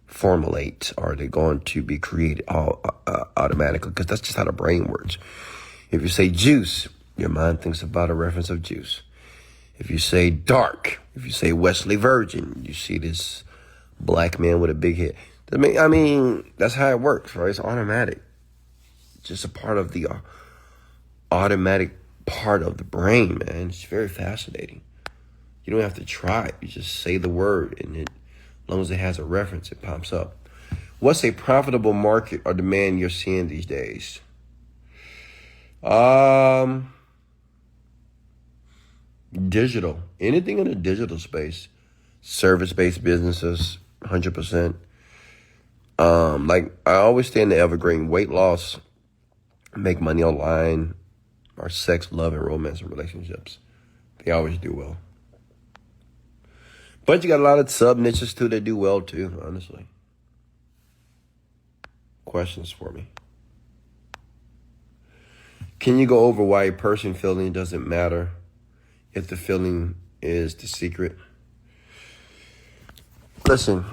formulate, or they're going to be created automatically, because that's just how the brain works. If you say juice, your mind thinks about a reference of juice. If you say dark, if you say Wesley Virgin, you see this black man with a big head. I mean, that's how it works, right? It's automatic. It's just a part of the automatic part of the brain, man. It's very fascinating. You don't have to try it. You just say the word, and it, as long as it has a reference, it pops up. What's a profitable market or demand you're seeing these days? Digital. Anything in the digital space. Service-based businesses, 100%. Like I always stay in the evergreen. Weight loss, make money online, or sex, love, and romance and relationships. They always do well. But you got a lot of sub niches too that do well too, honestly. Questions for me? Can you go over why a person feeling doesn't matter if the feeling is the secret? Listen,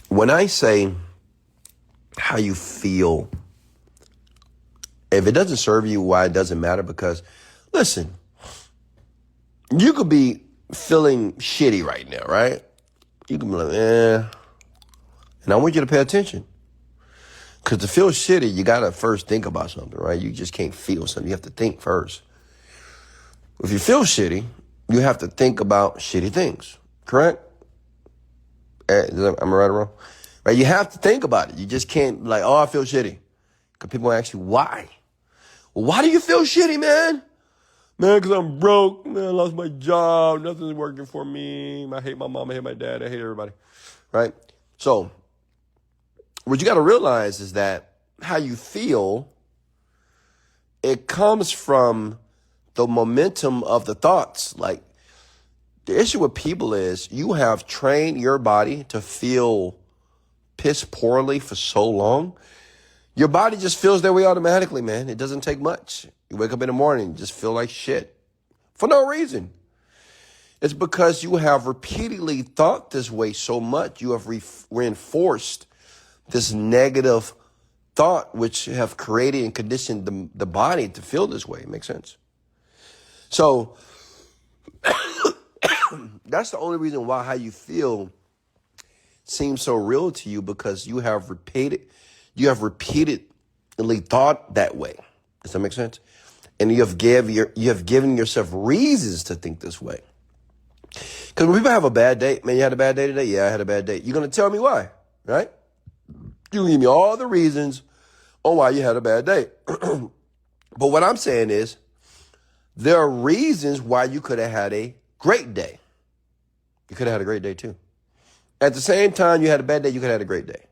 when I say how you feel, if it doesn't serve you, why it doesn't matter, because listen, you could be feeling shitty right now, right? You can be like, and I want you to pay attention. Because to feel shitty, you got to first think about something, right? You just can't feel something. You have to think first. If you feel shitty, you have to think about shitty things, correct? Am I right or wrong? Right? You have to think about it. You just can't like, oh, I feel shitty. Because people ask you, why? Well, why do you feel shitty, man? Man, because I'm broke. Man, I lost my job. Nothing's working for me. I hate my mom. I hate my dad. I hate everybody. Right? So what you got to realize is that how you feel, it comes from the momentum of the thoughts. Like, The issue with people is you have trained your body to feel piss poorly for so long. Your body just feels that way automatically, man. It doesn't take much. You wake up in the morning, you just feel like shit for no reason. It's because you have repeatedly thought this way so much. You have reinforced this negative thought, which have created and conditioned the body to feel this way. It makes sense. So that's the only reason why how you feel seems so real to you, because you have repeatedly thought that way. Does that make sense? And you have given yourself reasons to think this way. Because when people have a bad day, man, you had a bad day today? Yeah, I had a bad day. You're going to tell me why, right? You give me all the reasons on why you had a bad day. But what I'm saying is, there are reasons why you could have had a great day. You could have had a great day too. At the same time you had a bad day, you could have had a great day.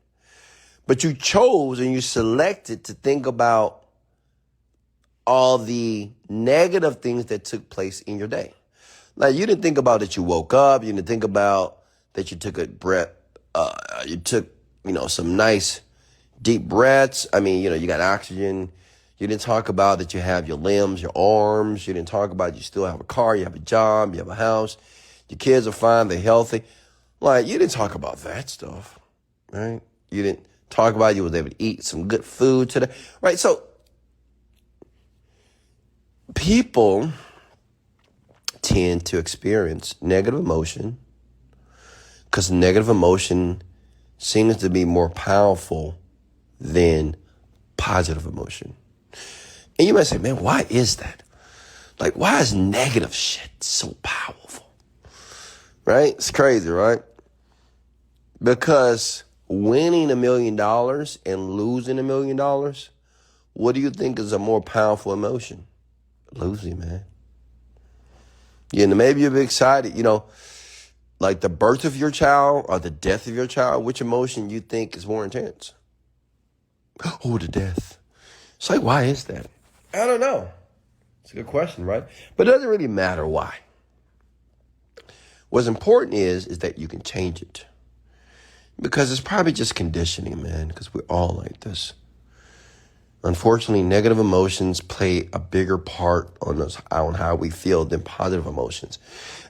But you chose and you selected to think about all the negative things that took place in your day. Like, you didn't think about that you woke up. You didn't think about that you took a breath. You took, some nice deep breaths. I mean, you got oxygen. You didn't talk about that you have your limbs, your arms. You didn't talk about you still have a car, you have a job, you have a house. Your kids are fine, they're healthy. Like, you didn't talk about that stuff, right? You didn't talk about you was able to eat some good food today, right? So people tend to experience negative emotion because negative emotion seems to be more powerful than positive emotion. And you might say, man, why is that? Like, why is negative shit so powerful? Right? It's crazy, right? Because winning $1 million and losing $1 million, what do you think is a more powerful emotion? Losing, man. Maybe you'll be excited, like the birth of your child or the death of your child. Which emotion you think is more intense? Oh, the death. It's like, why is that? I don't know. It's a good question, right? But it doesn't really matter why. What's important is that you can change it. Because it's probably just conditioning, man, because we're all like this. Unfortunately, negative emotions play a bigger part on us, on how we feel, than positive emotions.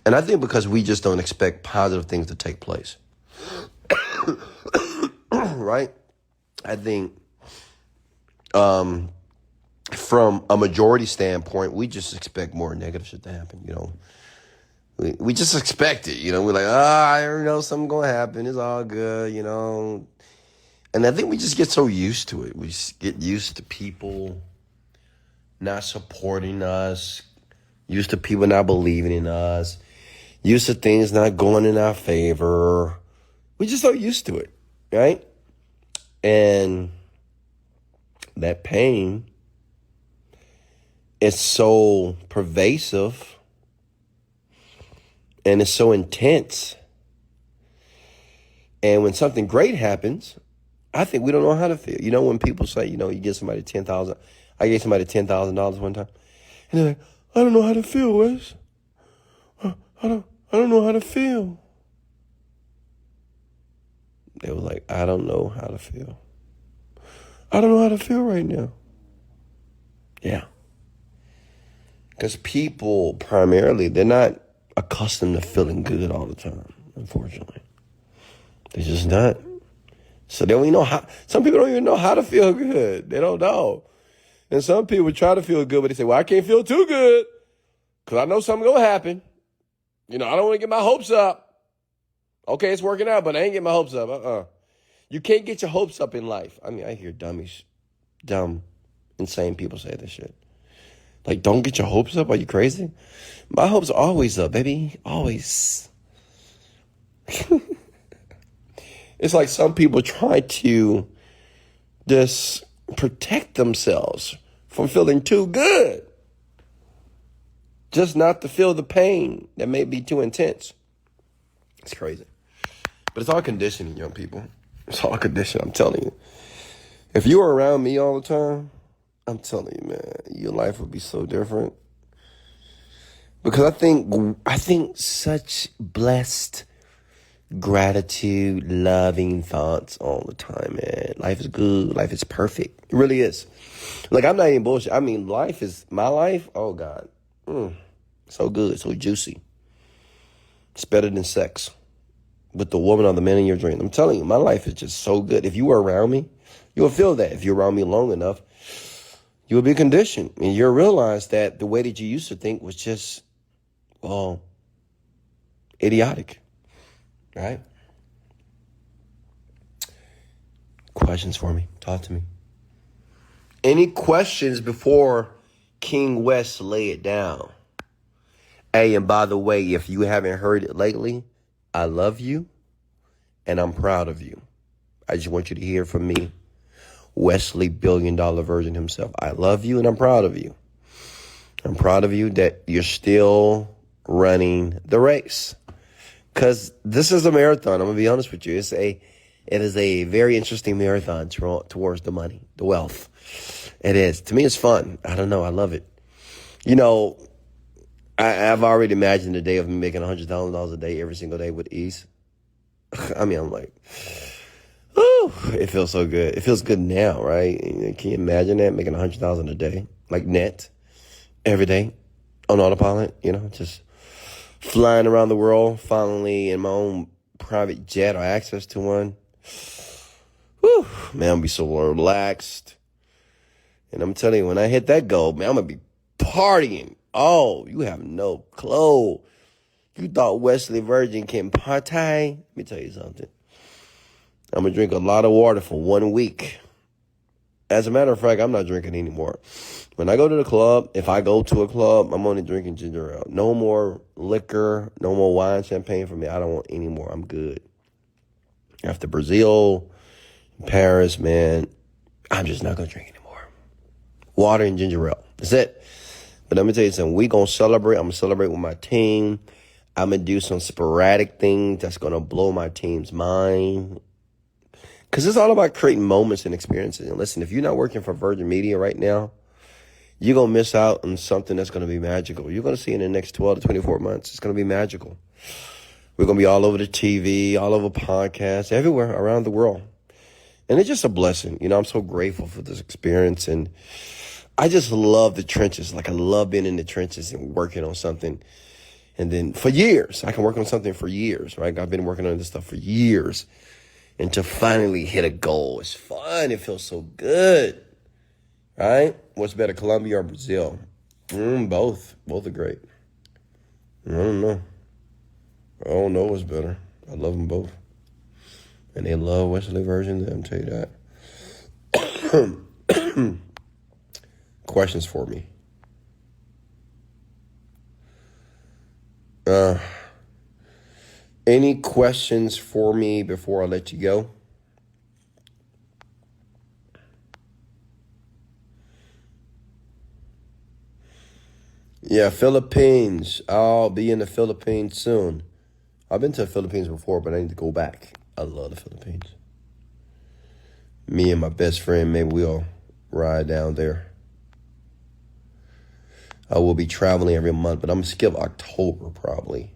And I think because we just don't expect positive things to take place. Right? I think from a majority standpoint, we just expect more negative shit to happen, We just expect it, We're like, I already know something's going to happen. It's all good, And I think we just get so used to it. We just get used to people not supporting us, used to people not believing in us, used to things not going in our favor. We're just so used to it, right? And that pain is so pervasive and it's so intense. And when something great happens, I think we don't know how to feel. When people say, you give somebody $10,000. I gave somebody $10,000 one time. And they're like, I don't know how to feel, Wes. I don't know how to feel. They were like, I don't know how to feel. I don't know how to feel right now. Yeah. Because people primarily, they're not accustomed to feeling good all the time, unfortunately. They're just not. So they don't even know how. Some people don't even know how to feel good. They don't know. And some people try to feel good, but they say, well, I can't feel too good because I know something's going to happen. I don't want to get my hopes up. Okay, it's working out, but I ain't getting my hopes up. You can't get your hopes up in life. I mean, I hear dumb, insane people say this shit. Like, don't get your hopes up? Are you crazy? My hopes are always up, baby. Always. It's like some people try to just protect themselves from feeling too good. Just not to feel the pain that may be too intense. It's crazy. But it's all conditioning, young people. It's all conditioning, I'm telling you. If you were around me all the time, I'm telling you, man, your life would be so different. Because I think such blessed gratitude, loving thoughts all the time, man. Life is good. Life is perfect. It really is. Like, I'm not even bullshit. I mean, my life. Oh God. So good. So juicy. It's better than sex with the woman or the man in your dream. I'm telling you, my life is just so good. If you were around me, you will feel that. If you're around me long enough, you will be conditioned. And you'll realize that the way that you used to think was just, well, idiotic. Right? Questions for me? Talk to me. Any questions before King West lay it down? Hey, and by the way, if you haven't heard it lately, I love you and I'm proud of you. I just want you to hear from me, Wesley $1 billion Virgin himself. I love you and I'm proud of you. I'm proud of you that you're still running the race. Because this is a marathon. I'm going to be honest with you. It is a very interesting marathon towards the money, the wealth. It is. To me, it's fun. I don't know. I love it. You know, I've already imagined the day of me making $100,000 a day every single day with ease. I mean, I'm like, ooh, it feels so good. It feels good now, right? Can you imagine that, making $100,000 a day, like net, every day on autopilot, just flying around the world, finally in my own private jet or access to one. Whew, man, I'll be so relaxed. And I'm telling you, when I hit that goal, man, I'm going to be partying. Oh, you have no clue. You thought Wesley Virgin can party? Let me tell you something. I'm going to drink a lot of water for 1 week. As a matter of fact, I'm not drinking anymore. When I go to the club, if I go to a club, I'm only drinking ginger ale. No more liquor, no more wine, champagne for me. I don't want any more. I'm good. After Brazil, Paris, man, I'm just not going to drink anymore. Water and ginger ale. That's it. But let me tell you something. We going to celebrate. I'm going to celebrate with my team. I'm going to do some sporadic things that's going to blow my team's mind. Because it's all about creating moments and experiences. And listen, if you're not working for Virgin Media right now, you're going to miss out on something that's going to be magical. You're going to see in the next 12 to 24 months. It's going to be magical. We're going to be all over the TV, all over podcasts, everywhere around the world. And it's just a blessing. I'm so grateful for this experience. And I just love the trenches. Like, I love being in the trenches and working on something. And then for years, I can work on something for years, right? I've been working on this stuff for years. And to finally hit a goal, it's fun. It feels so good, right? What's better, Colombia or Brazil? Both. Both are great. I don't know. I don't know what's better. I love them both. And they love Wesley Virgin, I'll tell you that. Questions for me. Any questions for me before I let you go? Yeah, Philippines. I'll be in the Philippines soon. I've been to the Philippines before, but I need to go back. I love the Philippines. Me and my best friend, maybe we'll ride down there. I will be traveling every month, but I'm going to skip October probably.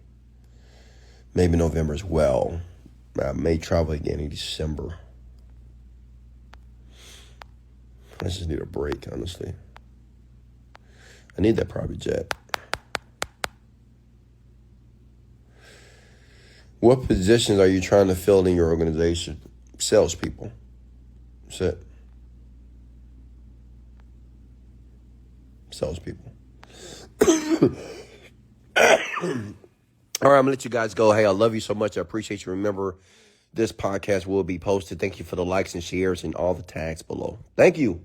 Maybe November as well. I may travel again in December. I just need a break, honestly. I need that private jet. What positions are you trying to fill in your organization? Salespeople. That's it. Salespeople. All right, I'm going to let you guys go. Hey, I love you so much. I appreciate you. Remember, this podcast will be posted. Thank you for the likes and shares and all the tags below. Thank you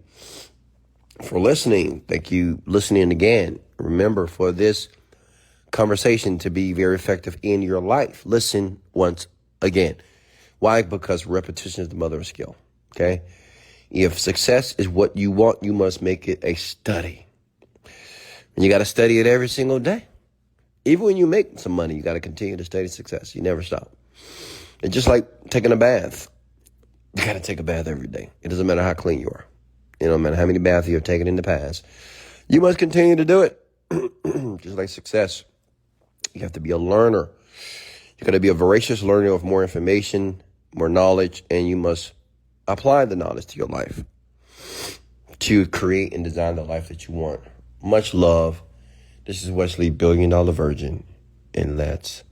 for listening. Thank you listening again. Remember, for this conversation to be very effective in your life, listen once again. Why? Because repetition is the mother of skill. Okay? If success is what you want, you must make it a study. And you got to study it every single day. Even when you make some money, you got to continue to study success. You never stop. It's just like taking a bath. You got to take a bath every day. It doesn't matter how clean you are. It doesn't matter how many baths you have taken in the past. You must continue to do it. Just like success, you have to be a learner. You got to be a voracious learner of more information, more knowledge, and you must apply the knowledge to your life to create and design the life that you want. Much love. This is Wesley, $1 Billion Virgin, and let's